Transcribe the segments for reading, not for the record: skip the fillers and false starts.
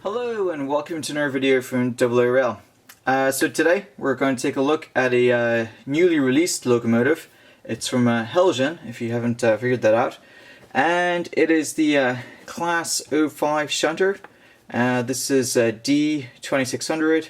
Hello and welcome to another video from oorail. So today we're going to take a look at a newly released locomotive. It's from Heljan, if you haven't figured that out. And it is the Class 05 Shunter. This is D2600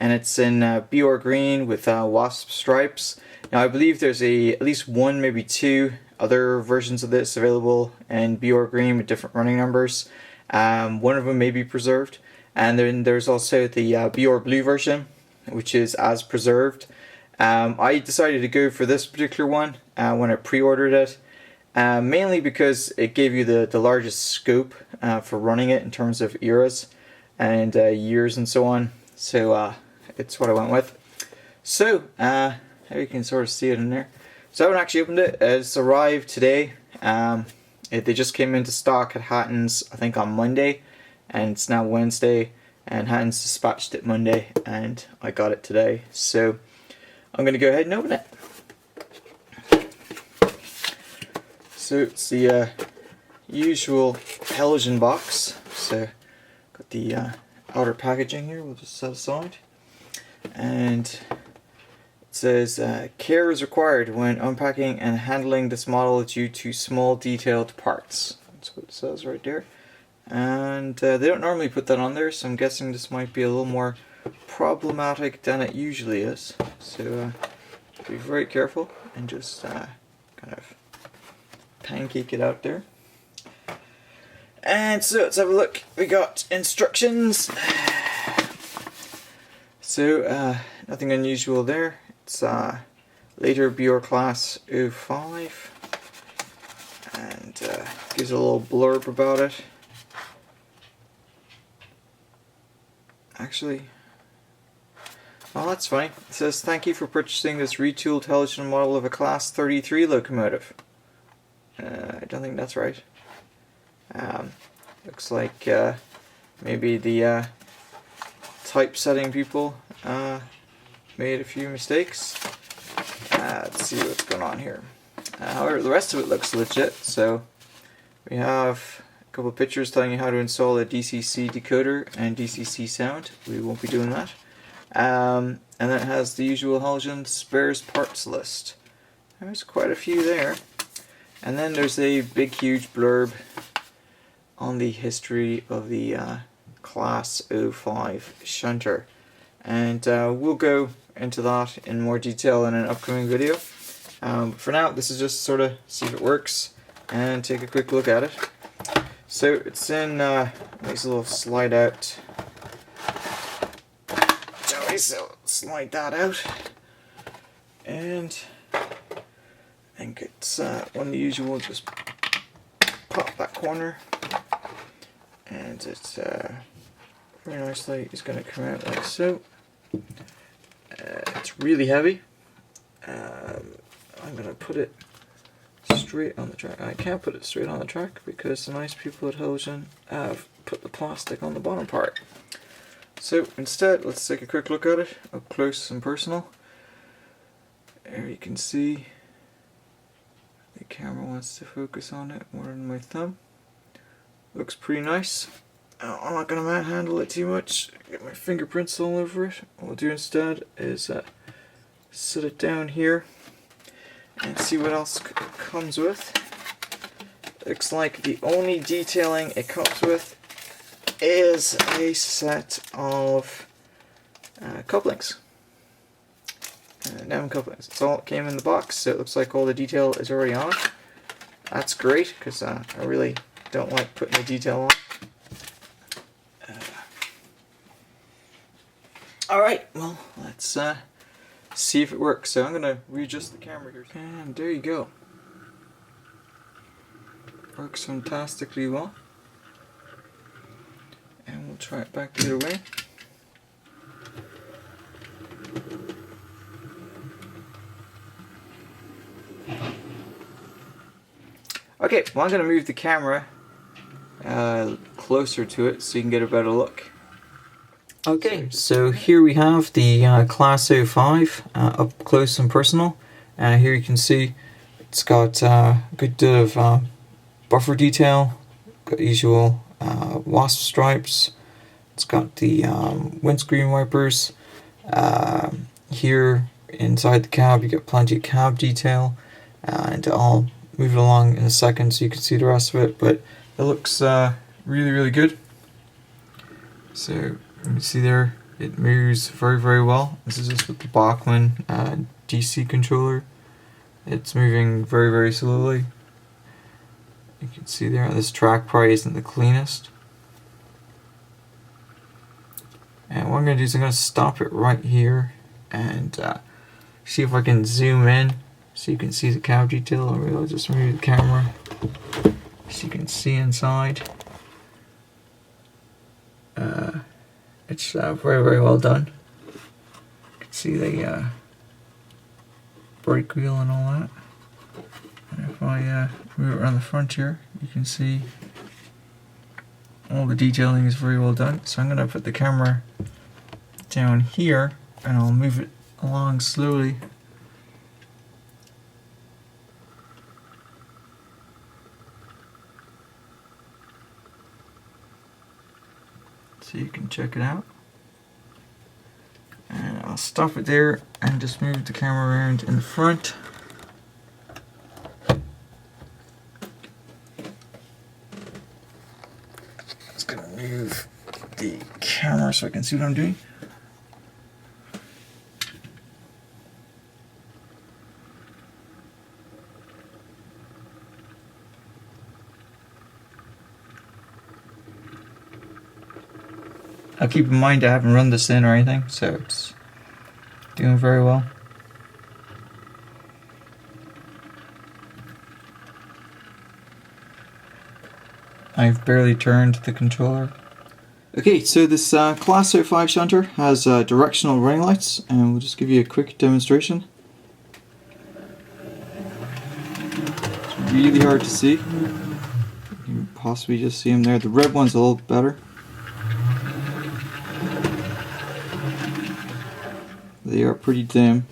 and it's in BR green with Wasp stripes. Now I believe there's at least one, maybe two other versions of this available in BR green with different running numbers. One of them may be preserved, and then there's also the BR blue version, which is as preserved. I decided to go for this particular one when I pre-ordered it, mainly because it gave you the largest scope for running it in terms of eras and years and so on. So it's what I went with. So you can sort of see it in there. So I haven't actually opened it. It's arrived today. They just came into stock at Hatton's, I think, on Monday, and it's now Wednesday, and Hatton's dispatched it Monday, and I got it today. So I'm going to go ahead and open it. So it's the usual Heljan box. So got the outer packaging here. We'll just set aside, and it says, care is required when unpacking and handling this model due to small detailed parts. That's what it says right there. And they don't normally put that on there, so I'm guessing this might be a little more problematic than it usually is. So be very careful and just kind of pancake it out there. And so let's have a look. We got instructions. So nothing unusual there. It's later BR Class 05, and gives a little blurb about it. Actually, well, that's funny. It says, "Thank you for purchasing this retooled Heljan model of a Class 33 locomotive." I don't think that's right. Looks like maybe the typesetting people made a few mistakes. Let's see what's going on here. However, the rest of it looks legit. So we have a couple of pictures telling you how to install a DCC decoder and DCC sound. We won't be doing that. And then it has the usual Heljan spares parts list. There's quite a few there. And then there's a big huge blurb on the history of the Class 05 Shunter. And we'll go into that in more detail in an upcoming video. For now, this is just sort of see if it works and take a quick look at it. So it's in nice little slide out joey, so slide that out, and I think it's one of the usual, just pop that corner, and it's very nicely is going to come out like so. It's really heavy. I'm going to put it straight on the track. I can't put it straight on the track because the nice people at Heljan have put the plastic on the bottom part. So instead, let's take a quick look at it up close and personal. There you can see the camera wants to focus on it more than my thumb. Looks pretty nice. I'm not going to manhandle it too much, get my fingerprints all over it. What I'll do instead is sit it down here and see what else it comes with. Looks like the only detailing it comes with is a set of couplings. 9 couplings. It's all it came in the box, so it looks like all the detail is already on it. That's great, because I really don't like putting the detail on. Alright, well, let's see if it works. So I'm going to readjust the camera here. And there you go. Works fantastically well. And we'll try it back the other way. Okay, well, I'm going to move the camera closer to it so you can get a better look. Okay, so here we have the Class 05 up close and personal. Here you can see it's got a good bit of buffer detail, got the usual Wasp stripes, It's got the windscreen wipers. Here inside the cab you get plenty of cab detail, and I'll move it along in a second so you can see the rest of it, but it looks really good. So you can see there, it moves very well. This is just with the Bachmann DC controller. It's moving very slowly. You can see there, this track probably isn't the cleanest. And what I'm going to do is I'm going to stop it right here and see if I can zoom in so you can see the cab detail. I'll just move the camera so you can see inside. It's very well done. You can see the brake wheel and all that. And if I move it around the front here, you can see all the detailing is very well done. So I'm going to put the camera down here and I'll move it along slowly. So you can check it out. And I'll stop it there and just move the camera around in the front. Just gonna move the camera so I can see what I'm doing. I'll keep in mind I haven't run this in or anything, so it's doing very well. I've barely turned the controller. Okay, so this Class 05 shunter has directional running lights, and we'll just give you a quick demonstration. It's really hard to see. You can possibly just see them there. The red one's a little better. They are pretty dim.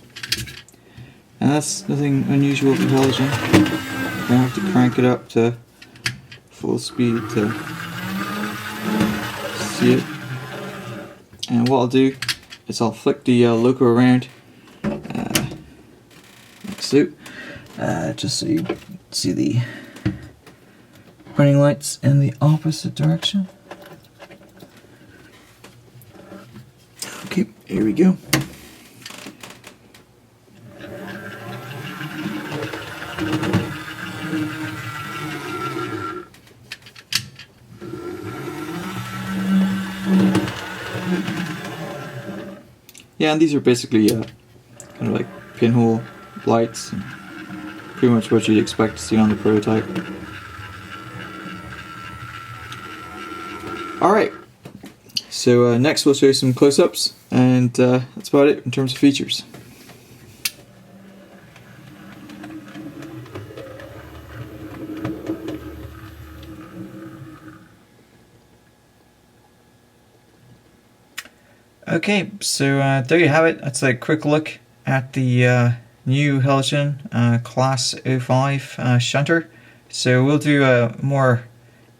And that's nothing unusual for Heljan. You're going to have to crank it up to full speed to see it. And what I'll do is I'll flick the logo around like so, just so you can see the running lights in the opposite direction. Okay, here we go. Yeah, and these are basically kind of like pinhole lights, and pretty much what you'd expect to see on the prototype. Alright, so next we'll show you some close-ups, and that's about it in terms of features. Okay, so there you have it. That's a quick look at the new Heljan Class 05 shunter. So we'll do a more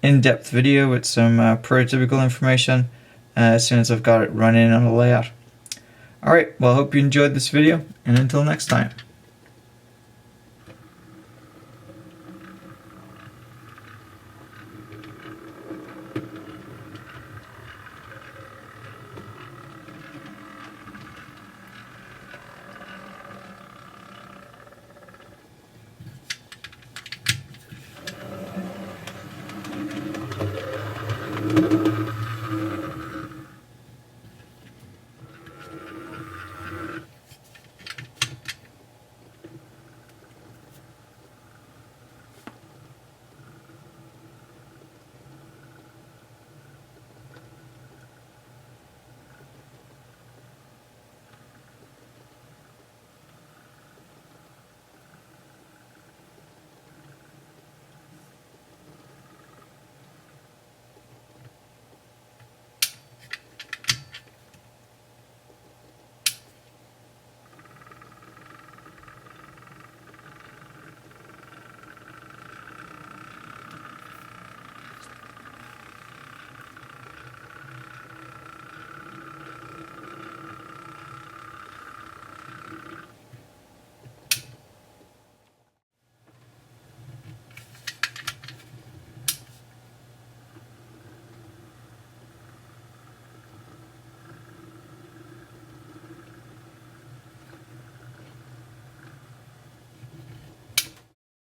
in-depth video with some prototypical information as soon as I've got it running on the layout. Alright, well I hope you enjoyed this video, and until next time.